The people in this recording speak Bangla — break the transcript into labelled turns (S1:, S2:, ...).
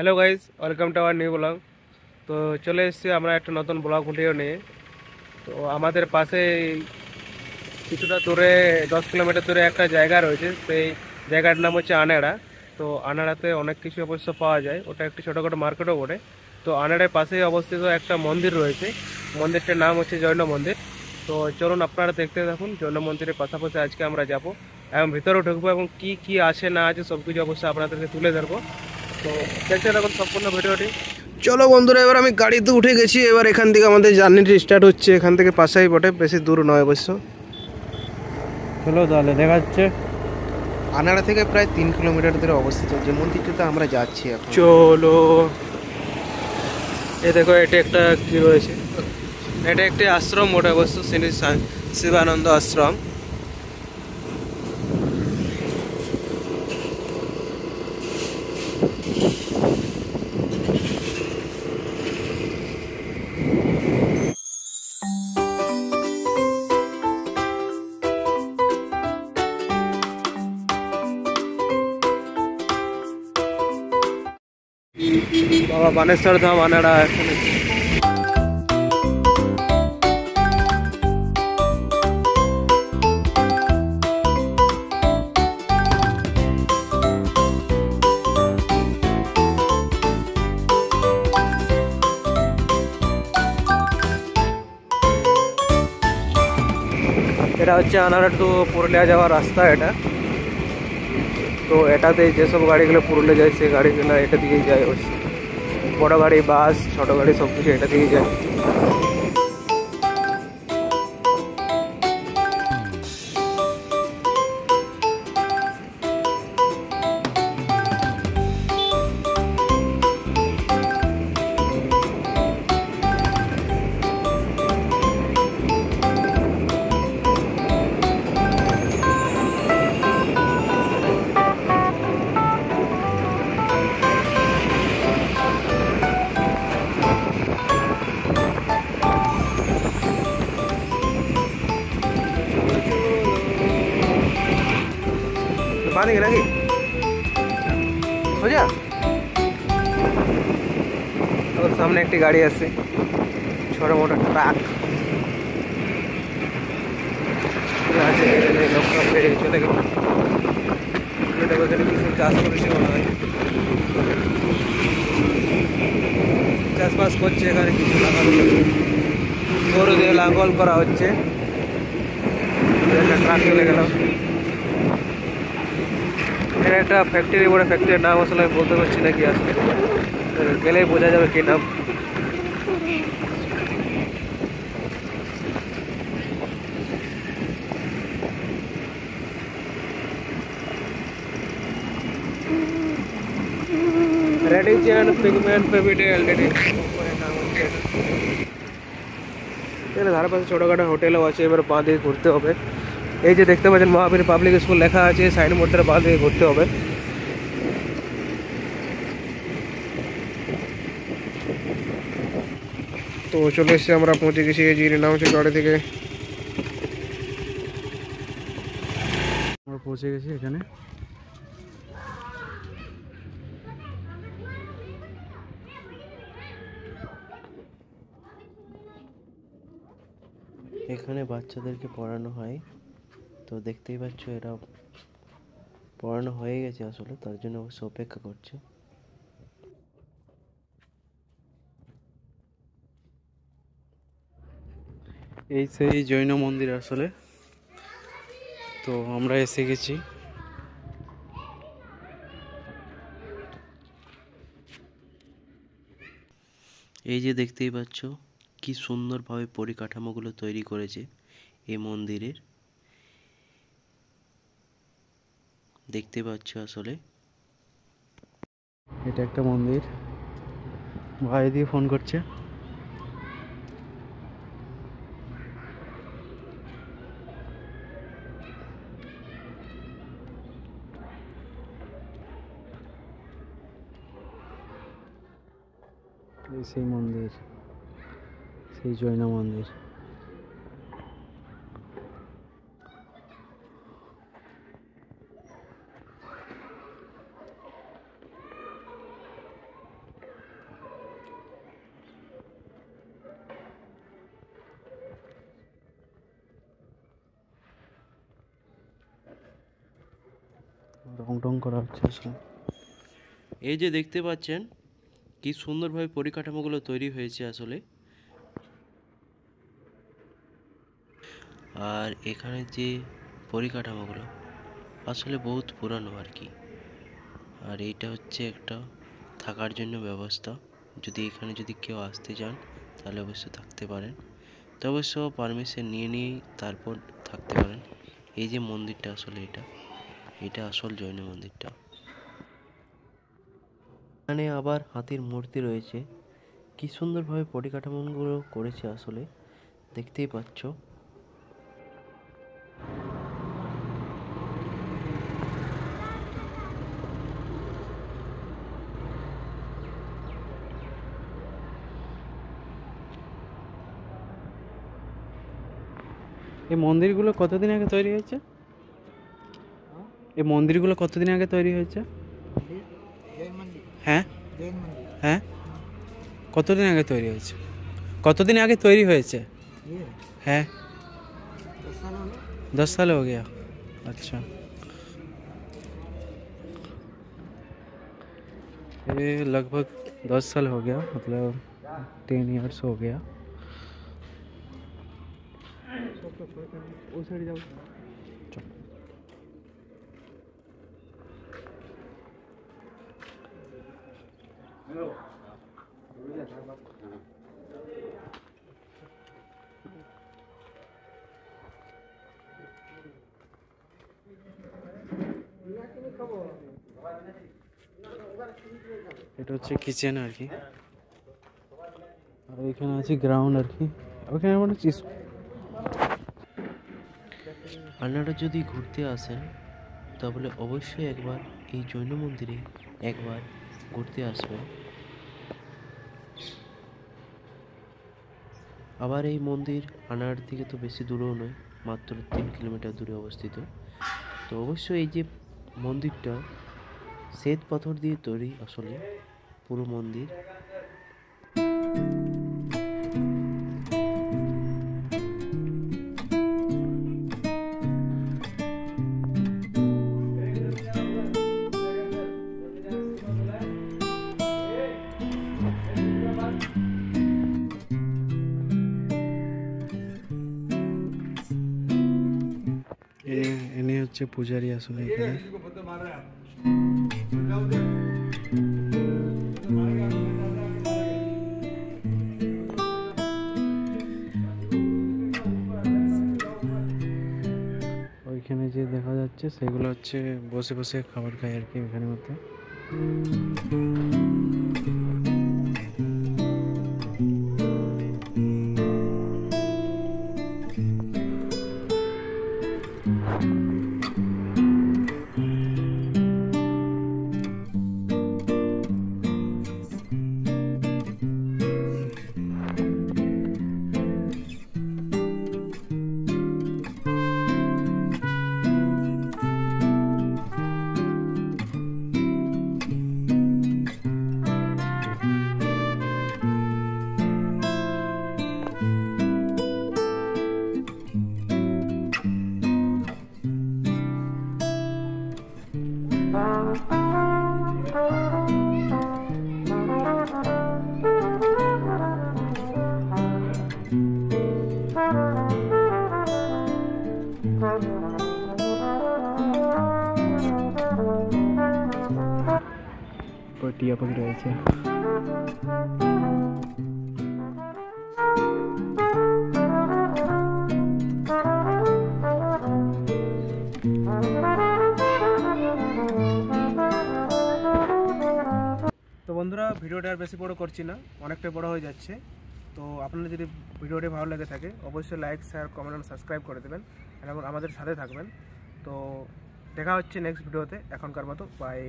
S1: Hello guys, welcome to our new blog. তো চলে এসেছি আমরা একটা নতুন ব্লগ ভিডিও নিয়ে। তো আমাদের পাশে কিছুটা দূরে 10 কিলোমিটার দূরে একটা জায়গা রয়েছে, সেই জায়গাটার নাম হচ্ছে আনাড়া। তো আনাড়াতে অনেক কিছু অবশ্য পাওয়া যায়, ওটা একটি ছোটোখাটো মার্কেটও বটে। তো আনাড়ার পাশেই অবস্থিত একটা মন্দির রয়েছে, মন্দিরটার নাম হচ্ছে জৈন মন্দির। তো চলুন আপনারা দেখতে থাকুন, জৈন মন্দিরের পাশাপাশি আজকে আমরা যাব এবং ভিতরেও ঢুকবো এবং কি কি আছে না আছে সব কিছু অবশ্যই আপনাদেরকে তুলে ধরবো। তো দেখতে থাকুন সম্পূর্ণ ভিডিওটি। চলো বন্ধুরা, এবার আমি গাড়িতে উঠে গেছি। এবার এখান থেকে আমাদের জার্নিটি স্টার্ট হচ্ছে, এখান থেকে পাশেই বটে, বেশি দূর নয় অবশ্য।
S2: চলো তাহলে দেখা যাচ্ছে।
S3: আনাড়া থেকে প্রায় 3 কিলোমিটার দূরে অবস্থিত যে মন্দিরটাতে আমরা যাচ্ছি এখন।
S1: চলো, এ দেখো এটা একটা কি রয়েছে, এটা একটি আশ্রম বটে অবশ্য, শ্রী শিবানন্দ আশ্রম। বাবা বানেশ্বর ধাম আনাড়া এখানে। এটা হচ্ছে আনাড়া টু পুরুলিয়া যাওয়ার রাস্তা এটা। তো এটাতে যেসব গাড়িগুলো পুরুলিয়া যায় সেই গাড়িগুলো এটা দিয়েই যায় অবশ্য, বড় গাড়ি, বাস, ছোট গাড়ি সব কিছু এটা দিয়েই যায়। पानी की लगी हो जा। और सामने एक गाड़ी आसे, छोटा मोटा ट्राक लोग चले गए। देखो এখানে কিছু চাষ করেছে মনে হয়, চাষবাস করছে এখানে, কিছু লাগানো গরু দিয়ে লাঙ্গল করা হচ্ছে। একটা ট্রাক চলে গেল। এটা একটা ফ্যাক্টরি, বড় ফ্যাক্টরির নাম আসলে আমি বলতে পারছি না কি আসলে, গেলেই বোঝা যাবে কি নাম। রেডিচেন পিগমেন্ট ফেভিডে এলটিডি কোম্পানির নাম হচ্ছে এটা। এখানে ধারে পাশে ছোটোখাটো হোটেলও আছে। এবার বাঁ দিকে ঘুরতে হবে। এই যে দেখতে পাচ্ছেন মহাবীর পাবলিক স্কুল লেখা আছে, সাইড মোড়টার বাঁ দিকে ঘুরতে হবে। তো চলে এসেছি, আমরা পৌঁছে গেছি। এই যে নাম হচ্ছে গাড়ি থেকে
S2: আমরা পৌঁছে গেছি এখানে।
S3: এখানে বাচ্চাদেরকে পড়ানো হয়। তো দেখতেই পাচ্ছ এরা পড়ানো হয়ে গেছে আসলে, তার জন্য অবশ্য অপেক্ষা করছে।
S2: এই সেই জৈন মন্দির আসলে। তো আমরা এসে গেছি।
S3: এই যে দেখতেই পাচ্ছ কি সুন্দরভাবে পরিকাঠামোগুলো তৈরি করেছে এই মন্দিরের, দেখতে পাচ্ছ আসলে।
S2: এটা একটা মন্দির। ভাই দিয়ে ফোন করছে। এই সেই মন্দির, সেই জৈন মন্দির। টং করা হচ্ছে আসলে।
S3: এই যে দেখতে পাচ্ছেন কি সুন্দরভাবে পরিকাঠামোগুলো তৈরি হয়েছে আসলে। আর এখানে যে পরিকাঠামোগুলো আসলে বহুত পুরানো আর কি। আর এইটা হচ্ছে একটা থাকার জন্য ব্যবস্থা। যদি এখানে যদি কেউ আসতে চান তাহলে অবশ্যই থাকতে পারেন, তো অবশ্য পারমিশন নিয়েই তারপর থাকতে পারেন। এই যে মন্দিরটা আসলে এটা আসল জৈন মন্দিরটা। এখানে আবার হাতির মূর্তি রয়েছে। কি সুন্দরভাবে পরিকাঠামোগুলো করেছে আসলে, দেখতেই পাচ্ছ।
S2: এই মন্দিরগুলো কতদিন আগে তৈরি হয়েছে? এই মন্দিরগুলো কতদিন আগে তৈরি হয়েছে? হ্যাঁ হ্যাঁ, কতদিন আগে তৈরি হয়েছে? কতদিন আগে তৈরি হয়েছে? है 10 साल हो गया। अच्छा, ये लगभग 10 साल हो गया, मतलब 10 इयर्स हो गया। এটা হচ্ছে কিচেন আর কি, আর এখানে আছে গ্রাউন্ড আর কি। ওখানে মানে
S3: আপনারা যদি ঘুরতে আসেন তাহলে অবশ্যই একবার এই জৈন মন্দিরে একবার ঘুরতে আসবেন। আবার এই মন্দির আনার থেকে তো বেশি দূরেও নয়, মাত্র 3 কিলোমিটার দূরে অবস্থিত। তো অবশ্যই এই যে মন্দিরটা শ্বেত পাথর দিয়ে তৈরি আসলে পুরো মন্দির।
S2: এনে হচ্ছে পূজারি আসলে এখানে। ওইখানে যে দেখা যাচ্ছে সেগুলো হচ্ছে বসে বসে খাবার খায় আর কি এখানের মধ্যে। টিয়া পাখি রয়েছে।
S1: তো বন্ধুরা, ভিডিওটা আর বেশি বড় করছি না, অনেকটাই বড় হয়ে যাচ্ছে। তো আপনাদের যদি ভিডিওটি ভালো লেগে থাকে অবশ্যই লাইক, শেয়ার, কমেন্ট এবং সাবস্ক্রাইব করে দেবেন এবং আমাদের সাথে থাকবেন। তো দেখা হচ্ছে নেক্সট ভিডিওতে। এখনকার মতো বাই।